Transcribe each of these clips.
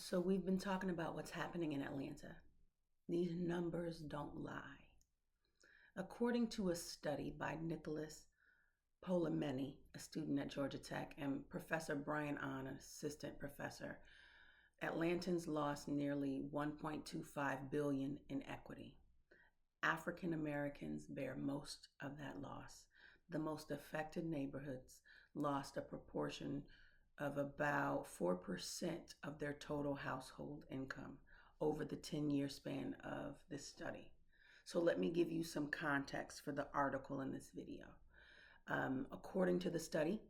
So we've been talking about what's happening in Atlanta. These numbers don't lie. According to a study by Nicholas Polemeni, a student at Georgia Tech, and Professor Brian Ahn, an assistant professor, Atlantans lost nearly 1.25 billion in equity. African Americans bear most of that loss. The most affected neighborhoods lost a proportion of about 4% of their total household income over the 10-year span of this study. So let me give you some context for the article in this video. According to the study,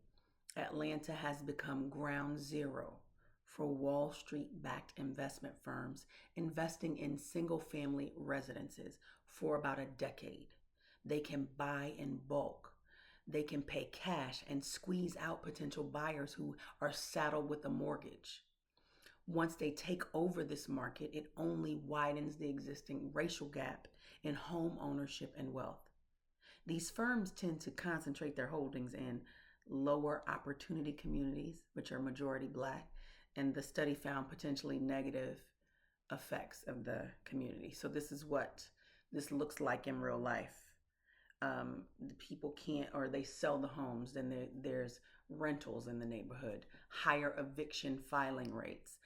Atlanta has become ground zero for Wall Street backed investment firms investing in single family residences for about a decade. They can buy in bulk. They can pay cash and squeeze out potential buyers who are saddled with a mortgage. Once they take over this market, it only widens the existing racial gap in home ownership and wealth. These firms tend to concentrate their holdings in lower opportunity communities, which are majority Black, and the study found potentially negative effects of the community. So this is what this looks like in real life. The people can't, or they sell the homes, then there's rentals in the neighborhood, higher eviction filing rates,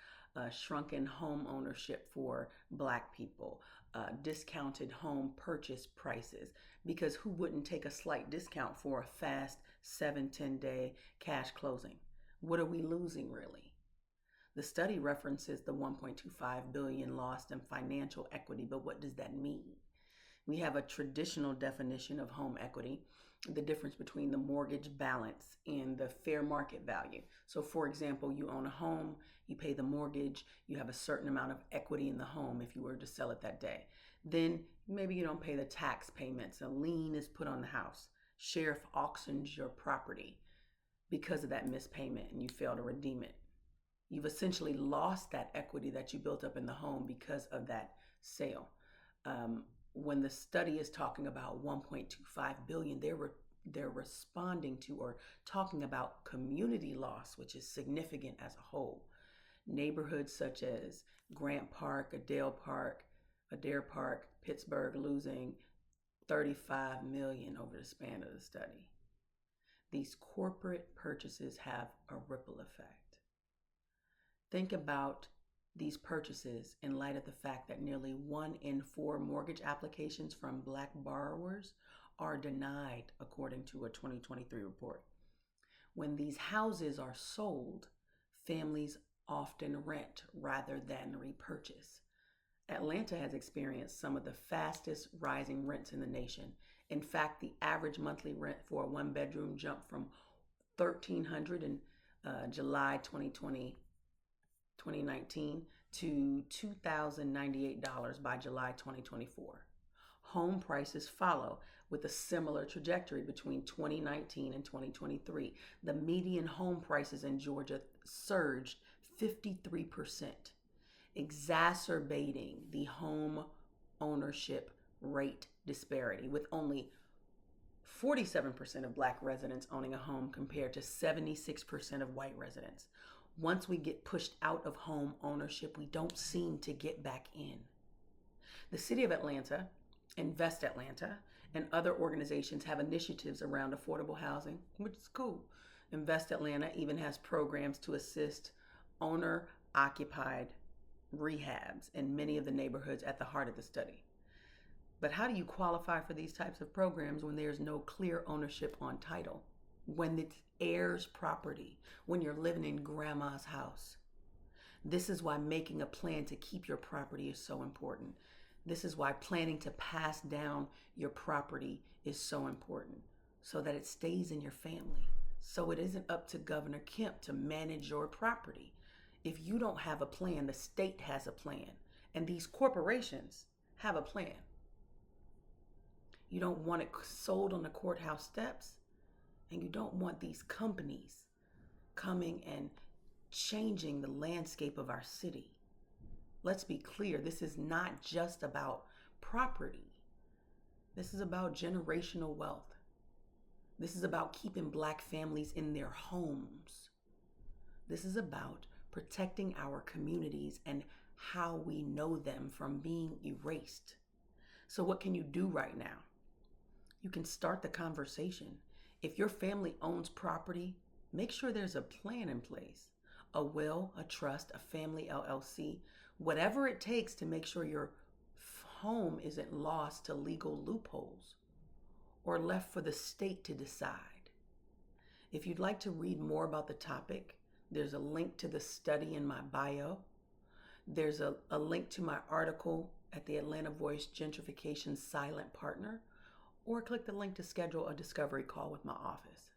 shrunken home ownership for Black people, discounted home purchase prices, because who wouldn't take a slight discount for a fast 7-10 day cash closing? What are we losing really? The study references the 1.25 billion lost in financial equity, but what does that mean? We have a traditional definition of home equity, the difference between the mortgage balance and the fair market value. So for example, you own a home, you pay the mortgage, you have a certain amount of equity in the home if you were to sell it that day. Then maybe you don't pay the tax payments, a lien is put on the house. Sheriff auctions your property because of that missed payment and you fail to redeem it. You've essentially lost that equity that you built up in the home because of that sale. When the study is talking about 1.25 billion, they're responding to or talking about community loss, which is significant as a whole. Neighborhoods such as Grant Park, Adair Park, Pittsburgh losing 35 million over the span of the study. These corporate purchases have a ripple effect. Think about these purchases in light of the fact that nearly 1 in 4 mortgage applications from Black borrowers are denied, according to a 2023 report. When these houses are sold, families often rent rather than repurchase. Atlanta has experienced some of the fastest rising rents in the nation. In fact, the average monthly rent for a one-bedroom jumped from $1,300 in July 2019 to $2,098 by July 2024. Home prices follow with a similar trajectory between 2019 and 2023. The median home prices in Georgia surged 53%, exacerbating the home ownership rate disparity, with only 47% of Black residents owning a home compared to 76% of white residents. Once we get pushed out of home ownership, we don't seem to get back in. The city of Atlanta, Invest Atlanta, and other organizations have initiatives around affordable housing, which is cool. Invest Atlanta even has programs to assist owner-occupied rehabs in many of the neighborhoods at the heart of the study. But how do you qualify for these types of programs when there's no clear ownership on title? When it's heirs' property, when you're living in grandma's house? This is why making a plan to keep your property is so important. This is why planning to pass down your property is so important, so that it stays in your family. So it isn't up to Governor Kemp to manage your property. If you don't have a plan, the state has a plan, and these corporations have a plan. You don't want it sold on the courthouse steps, and you don't want these companies coming and changing the landscape of our city. Let's be clear, this is not just about property. This is about generational wealth. This is about keeping Black families in their homes. This is about protecting our communities and how we know them from being erased. So, what can you do right now? You can start the conversation. If your family owns property, make sure there's a plan in place, a will, a trust, a family LLC, whatever it takes to make sure your home isn't lost to legal loopholes or left for the state to decide. If you'd like to read more about the topic, there's a link to the study in my bio. There's a link to my article at the Atlanta Voice Gentrification Silent Partner, or click the link to schedule a discovery call with my office.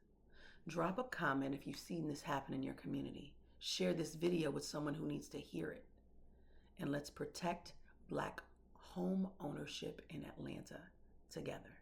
Drop a comment if you've seen this happen in your community. Share this video with someone who needs to hear it. And let's protect Black home ownership in Atlanta together.